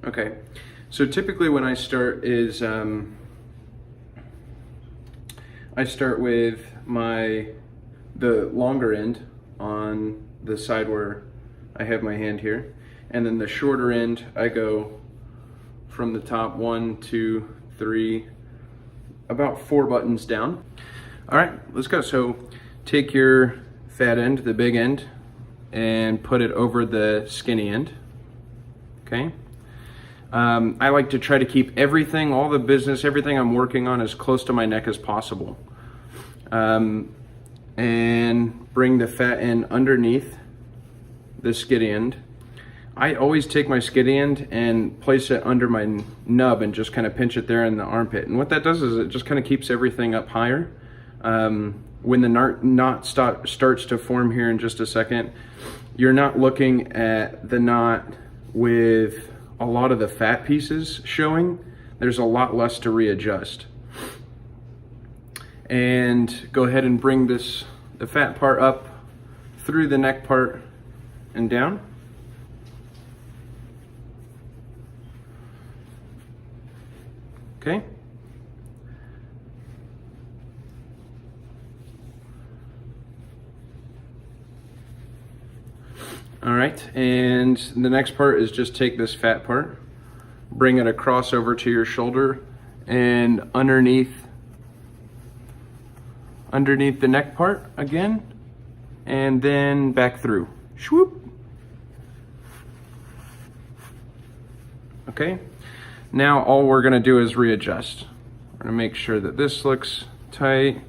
Okay, so typically when I start is I start with the longer end on the side where I have my hand here, and then the shorter end I go from the top 1, 2, 3, about 4 buttons down. All right, let's go. So take your fat end, the big end, and put it over the skinny end. Okay. I like to try to keep everything, all the business, everything I'm working on as close to my neck as possible. And bring the fat end underneath the skid end. I always take my skid end and place it under my nub and just kind of pinch it there in the armpit. And what that does is it just kind of keeps everything up higher. When the knot starts to form here in just a second, you're not looking at the knot with a lot of the fat pieces showing. There's a lot less to readjust. And go ahead and bring the fat part up through the neck part and down. Okay. All right, and the next part is just take this fat part, bring it across over to your shoulder and underneath the neck part again, and then back through. Swoop. Okay, now all we're gonna do is readjust. We're gonna make sure that this looks tight.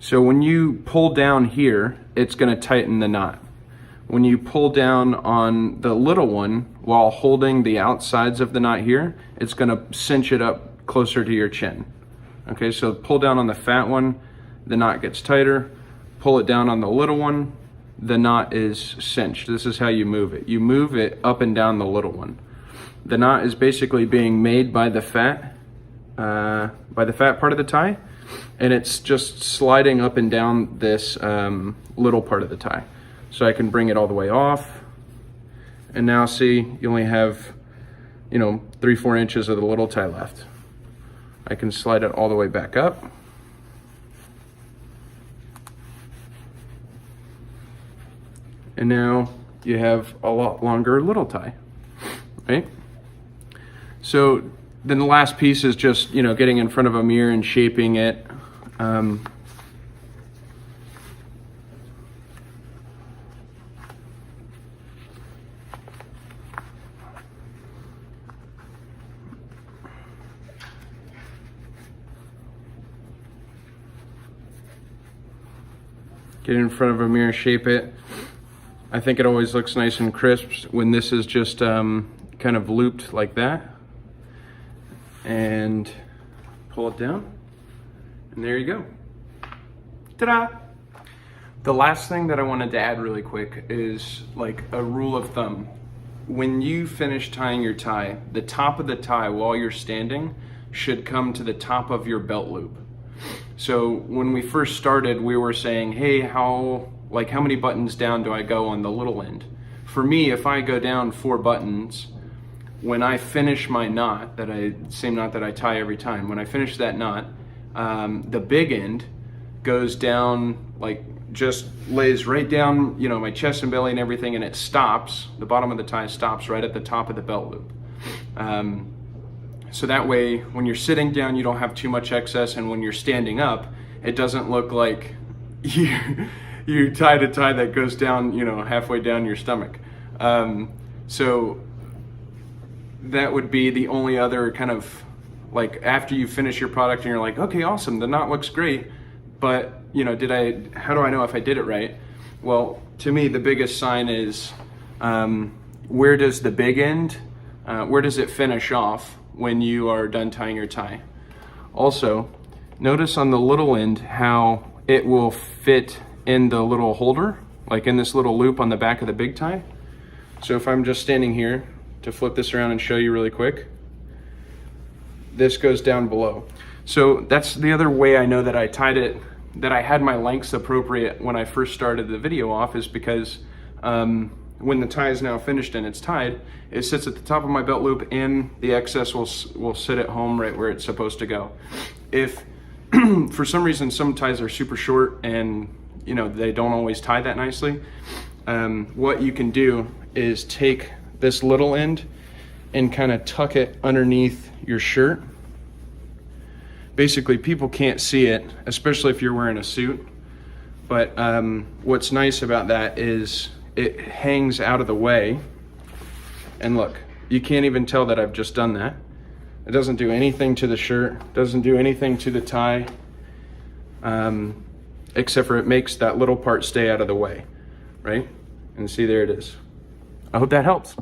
So when you pull down here, it's gonna tighten the knot. When you pull down on the little one while holding the outsides of the knot here, it's gonna cinch it up closer to your chin. Okay, so pull down on the fat one, the knot gets tighter. Pull it down on the little one, the knot is cinched. This is how you move it. You move it up and down the little one. The knot is basically being made by the fat part of the tie, and it's just sliding up and down this little part of the tie. So I can bring it all the way off, and now see, you only have, 3-4 inches of the little tie left. I can slide it all the way back up. And now you have a lot longer little tie, right? So then the last piece is just, getting in front of a mirror and shaping it. Get in front of a mirror, shape it. I think it always looks nice and crisp when this is just kind of looped like that. And pull it down, and there you go. Ta-da! The last thing that I wanted to add really quick is like a rule of thumb. When you finish tying your tie, the top of the tie while you're standing should come to the top of your belt loop. So when we first started, we were saying, hey, how many buttons down do I go on the little end? For me, if I go down 4 buttons, when I finish my knot, same knot that I tie every time, when I finish that knot, the big end goes down, just lays right down, my chest and belly and everything, and it stops, the bottom of the tie stops right at the top of the belt loop. So that way, when you're sitting down, you don't have too much excess, and when you're standing up, it doesn't look like you tied a tie that goes down, halfway down your stomach. So that would be the only other kind of, after you finish your product and you're like, okay, awesome, the knot looks great, but, how do I know if I did it right? Well, to me, the biggest sign is, where does the big end, where does it finish off when you are done tying your tie? Also, notice on the little end how it will fit in the little holder, like in this little loop on the back of the big tie. So if I'm just standing here, to flip this around and show you really quick, this goes down below. So that's the other way I know that I tied it that I had my lengths appropriate when I first started the video off is because when the tie is now finished and it's tied, it sits at the top of my belt loop and the excess will sit at home right where it's supposed to go. If for some reason some ties are super short and they don't always tie that nicely, what you can do is take this little end and kind of tuck it underneath your shirt. Basically, people can't see it, especially if you're wearing a suit, but what's nice about that is it hangs out of the way, and look, you can't even tell that I've just done that. It doesn't do anything to the shirt, doesn't do anything to the tie, except for it makes that little part stay out of the way, right? And see, there it is. I hope that helps.